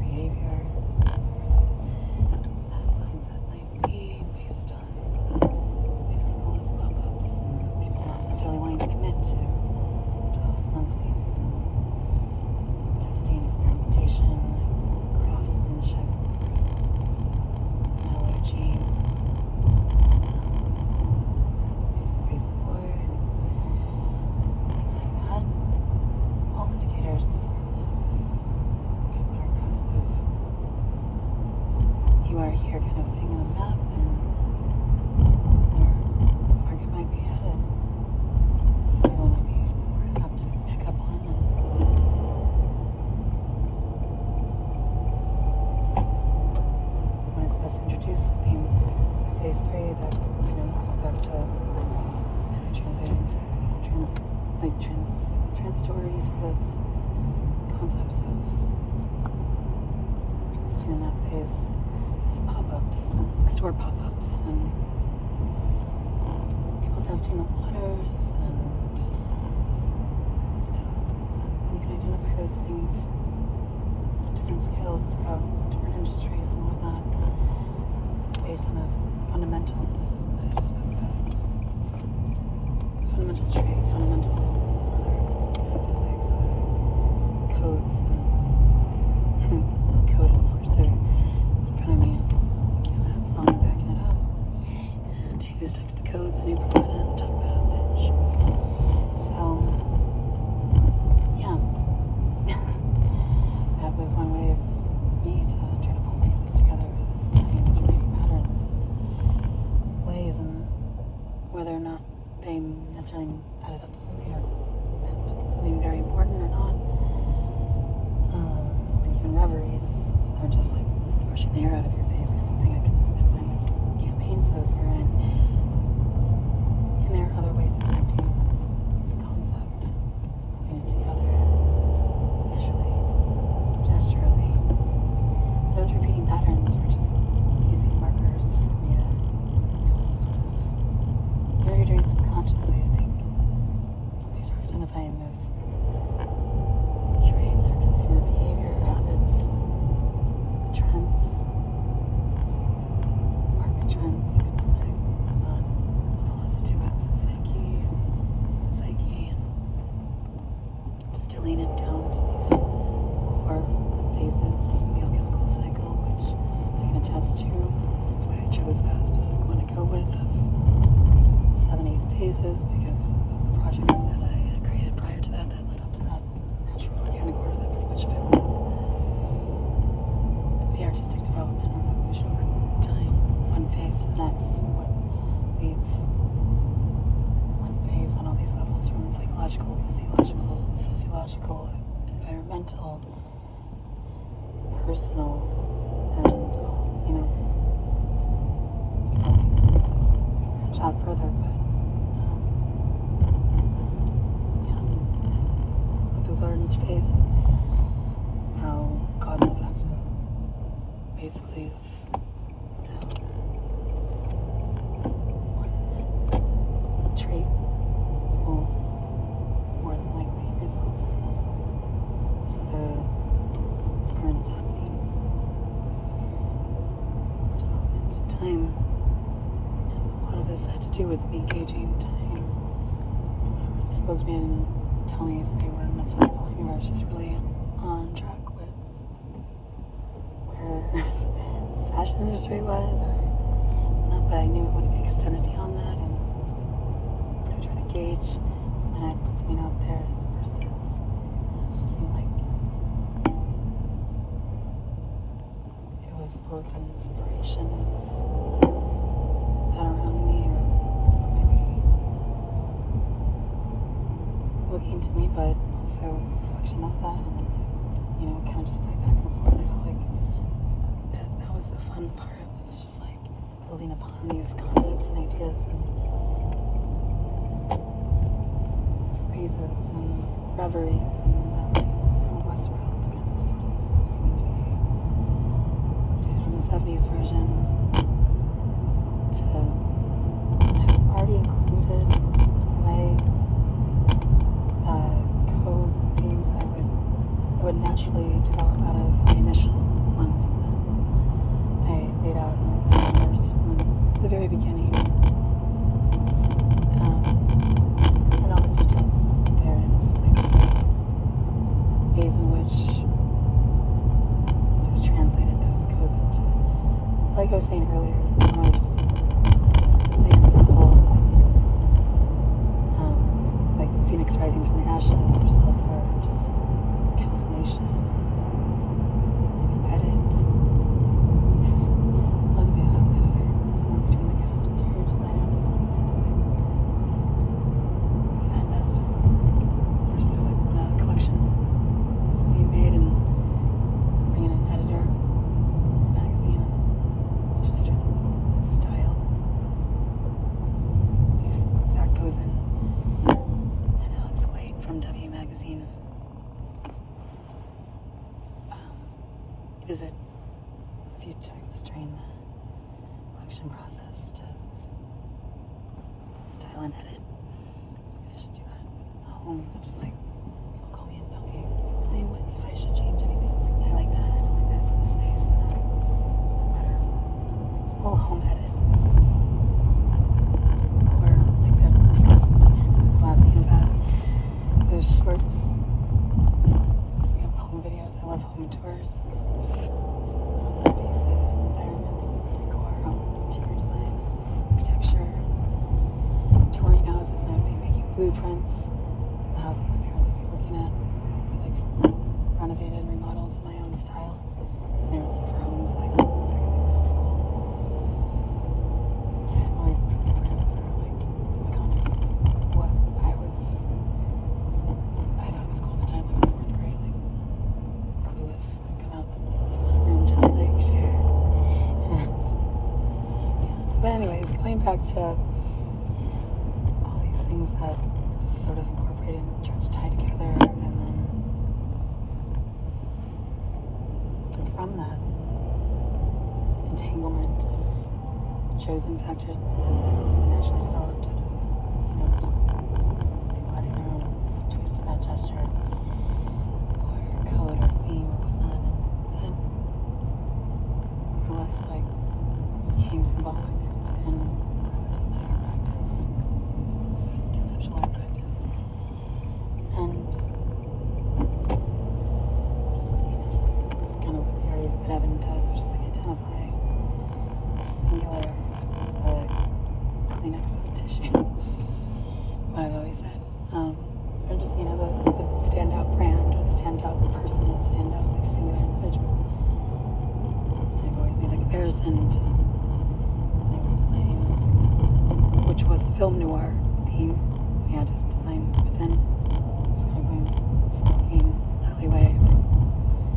behavior. That mindset might be based on something as simple as pop-ups and people not necessarily wanting to commit to 12 monthlies and testing, experimentation, craftsmanship, metallurgy, phase 3, 4, and things like that. All indicators of a better grasp of you are here kind of thing on a map and where the market might be headed. People might be more apt to pick up on and when it's best to introduce something. So phase 3 that goes back to how I translate into transitory sort of concepts of existing in that phase is pop-ups, store pop-ups, and people testing the waters, and just how you can identify those things on different scales throughout different industries and whatnot, based on those fundamentals that I just spoke about. Those fundamental traits, fundamental metaphysics or codes, and code enforcer is in front of me. It's looking at that song, backing it up, and who stuck to the codes and who forgot it, and talk about bitch. So, yeah. That was one way of me to try to pull pieces together, is finding these repeating patterns and ways, and whether or not they necessarily added up to something or meant something very important or not. Like even reveries are just like brushing the hair out of your face kind of thing. I can pinpoint what campaigns those were in. And there are other ways of connecting the concept, putting it together visually, gesturally. Those repeating patterns were just easy markers for me to be able to sort of, you're doing it subconsciously, I think. Once you start identifying those traits or consumer behavior, habits, trends, market trends, economic, whatnot, it all has to do with psyche, human psyche, and distilling it down to these core phases of the alchemical cycle, which I can attest to. That's why I chose that specific one to go with, of 7-8 phases, because of the projects that I had created prior to that led up to that natural organic order that pretty much fit with the artistic development or evolution over time, one phase to the next, and what leads one phase on all these levels, from psychological, physiological, sociological, environmental, personal, and branch out further, but yeah, and what those are in each phase, and how cause and effect basically is how one trait will more than likely result in this other occurrence happening, or development in time. And a lot of this had to do with me gauging time. Whoever spoke to me didn't tell me if they were necessarily following me, or I was just really on track with where the fashion industry was, or not, but I knew it would be extended beyond that, and I would try to gauge when I'd put something out there versus, and it just seemed like it was both an inspiration of that around me, or maybe looking to me, but also a reflection of that, and then kind of just played back and forth. I felt like that was the fun part. It was just like building upon these concepts and ideas and phrases and reveries, and that way, Westworld's kind of sort of seeming to be updated from the 70s version to have already included in a way codes and themes that I would naturally develop out of the initial like I was saying earlier, some are just plain and simple, like Phoenix rising from the ashes or sulfur, just calcination, maybe edit. Just love to be a home editor, somewhere between like an interior designer that doesn't want to like be that messages, or so like when a collection is being made and bring in an editor for a magazine and usually try to style these Zach Posen and Alex White from W Magazine visit a few times during the collection process to style and edit. So maybe I should do that with homes. Just like people call me and tell me what if I should change anything. I'm like, I like that. I don't like that for the space, and that would look better for this. Just a little home edit. Or like that. I was laughing about those shorts. Usually have home videos. I love home tours. Just home spaces, environments, and decor, home interior design, architecture, and touring houses. I would be making blueprints. The houses my parents would be looking at, be like renovated, remodeled in my own style. And they were looking for homes like back in like middle school. I had all these blueprints that were like in the context of like what I thought was cool at the time, like 4th grade, like Clueless come out and like, I want a room just like Cher's. And yeah, so, but anyways, going back to all these things that just sort of incorporated and tried to tie together, and then from that entanglement of chosen factors, but then also naturally developed out of, just people adding their own twist to that gesture, or code or theme or whatnot, and then more or less like became symbolic within others of art practice, sort of conceptual art practice. And it's kind of the areas that Evan does, which is like identify the singular as the Kleenex of tissue. What I've always said. Or just, the standout brand, or the standout person, or the standout like singular individual. And I've always made the comparison to when I was designing, which was film noir theme. We had to design within. It's kind of going smoking alleyway, like